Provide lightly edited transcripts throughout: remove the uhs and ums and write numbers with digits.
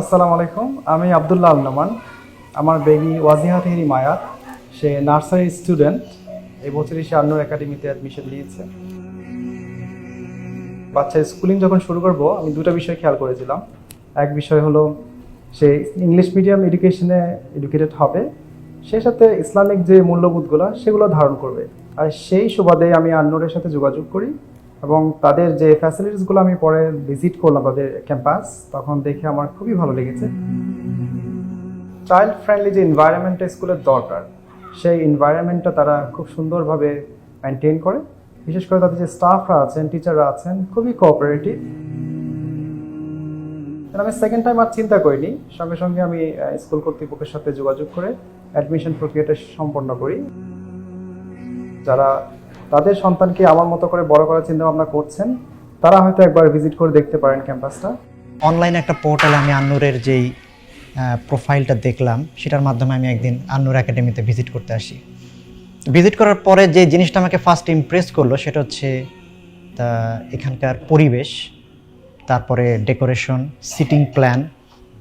আসসালামু আলাইকুম, আমি আব্দুল্লাহ আল নোমান। আমার বেবি ওয়াজিহা তেহরি মায়া, সে নার্সারি স্টুডেন্ট। এই বছরই সে আন্নুর একাডেমিতে অ্যাডমিশন নিয়েছে। বাচ্চা স্কুলিং যখন শুরু করব, আমি দুটো বিষয় খেয়াল করেছিলাম। এক বিষয় হলো সে ইংলিশ মিডিয়াম এডুকেশনে এডুকেটেড হবে, সেই সাথে ইসলামিক যে মূল্যবোধগুলো সেগুলো ধারণ করবে। আর সেই সুবাদে আমি আন্নুরের সাথে যোগাযোগ করি এবং তাদের যে ফ্যাসিলিটিসগুলো আমি পরে ভিজিট করলাম তাদের ক্যাম্পাস, তখন দেখে আমার খুবই ভালো লেগেছে। চাইল্ড ফ্রেন্ডলি যে এনভায়রনমেন্টটা স্কুলের দরকার, সেই এনভায়রনমেন্টটা তারা খুব সুন্দরভাবে মেনটেন করে। বিশেষ করে তাদের যে স্টাফরা আছেন, টিচাররা আছেন, খুবই কোঅপারেটিভ। আমি সেকেন্ড টাইম আর চিন্তা করিনি, সঙ্গে সঙ্গে আমি স্কুল কর্তৃপক্ষের সাথে যোগাযোগ করে অ্যাডমিশন প্রক্রিয়াটা সম্পন্ন করি। যারা তাদের সন্তানকে আমার মতো করে বড় করার চিন্তা ভাবনা করছেন, তারা হয়তো একবার ভিজিট করে দেখতে পারেন ক্যাম্পাসটা। অনলাইনে একটা পোর্টালে আমি আন্নুরের যেই প্রোফাইলটা দেখলাম, সেটার মাধ্যমে আমি একদিন আন্নুর একাডেমিতে ভিজিট করতে আসি। ভিজিট করার পরে যে জিনিসটা আমাকে ফার্স্ট ইমপ্রেস করলো সেটা হচ্ছে এখানকার পরিবেশ, তারপরে ডেকোরেশন, সিটিং প্ল্যান,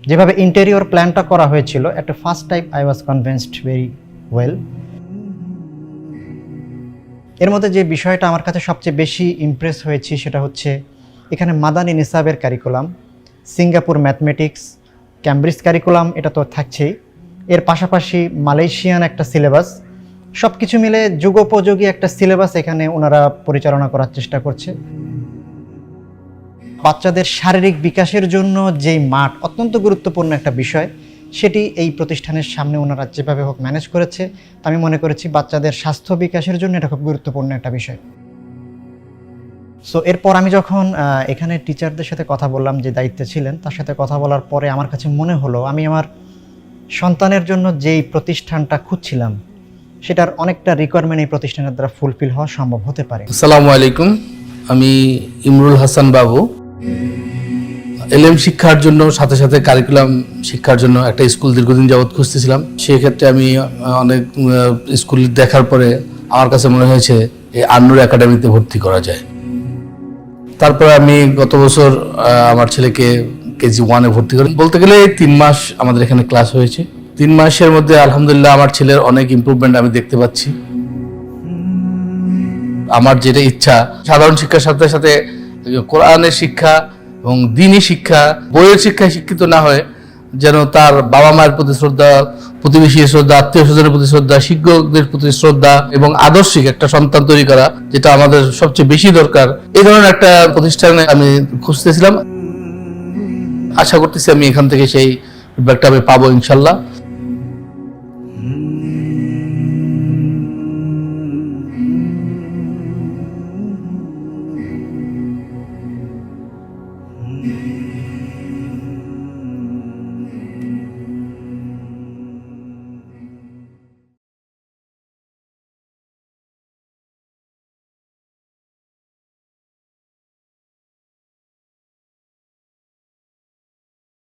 যেভাবে ইন্টেরিয়র প্ল্যানটা করা হয়েছিল, একটা first time I was convinced very well. এর মধ্যে যে বিষয়টা আমার কাছে সবচেয়ে বেশি ইমপ্রেস হয়েছি সেটা হচ্ছে এখানে মাদানী নিসাবের curriculum, Singapore mathematics, Cambridge curriculum, এটা তো থাকছেই। এর পাশাপাশি মালয়েশিয়ান একটা সিলেবাস, সব কিছু মিলে যুগোপযোগী একটা সিলেবাস এখানে ওনারা পরিচালনা করার চেষ্টা করছে। বাচ্চাদের শারীরিক বিকাশের জন্য যেই মাঠ অত্যন্ত গুরুত্বপূর্ণ একটা বিষয়, সেটি এই প্রতিষ্ঠানের সামনে ওনারা যেভাবে হোক ম্যানেজ করেছে। আমি মনে করেছি বাচ্চাদের স্বাস্থ্য বিকাশের জন্য এটা খুব গুরুত্বপূর্ণ একটা বিষয়। সো এরপর আমি যখন এখানে টিচারদের সাথে কথা বললাম, যে দায়িত্বে ছিলেন, তার সাথে কথা বলার পরে আমার কাছে মনে হলো আমি আমার সন্তানের জন্য যেই প্রতিষ্ঠানটা খুঁজছিলাম সেটার অনেকটা রিকোয়ারমেন্ট এই প্রতিষ্ঠানের দ্বারা ফুলফিল হওয়া সম্ভব হতে পারে। আসসালামু আলাইকুম, আমি ইমরুল হাসান বাবু। এলএম শিক্ষার জন্য সাথে সাথে কারিকুলাম শিক্ষার জন্য একটা স্কুল দীর্ঘদিন যাবৎ খুঁজতেছিলাম। সেক্ষেত্রে আমি অনেক স্কুল দেখার পরে আমার কাছে মনে হয়েছে এই আন্নুর একাডেমিতে ভর্তি করা যায়। তারপরে আমি গত বছর আমার ছেলেকে কেজি 1-এ ভর্তি করি। বলতে গেলে 3 মাস আমাদের এখানে ক্লাস হয়েছে। 3 মাসের মধ্যে আলহামদুলিল্লাহ আমার ছেলের অনেক ইমপ্রুভমেন্ট আমি দেখতে পাচ্ছি। আমার যেটা ইচ্ছা, সাধারণ শিক্ষার সাথে সাথে কোরআনের শিক্ষা এবং দ্বীনি শিক্ষা, বইয়ের শিক্ষায় শিক্ষিত না হয়ে যেন তার বাবা মায়ের প্রতি শ্রদ্ধা, প্রতিবেশীর শ্রদ্ধা, আত্মীয় স্বজনের প্রতি শ্রদ্ধা, শিক্ষকদের প্রতি শ্রদ্ধা এবং আদর্শিক একটা সন্তান তৈরি করা, যেটা আমাদের সবচেয়ে বেশি দরকার, এই ধরনের একটা প্রতিষ্ঠানে আমি খুঁজতেছিলাম। আশা করতেছি আমি এখান থেকে সেই ফিডব্যাকটা আমি পাবো ইনশাল্লাহ।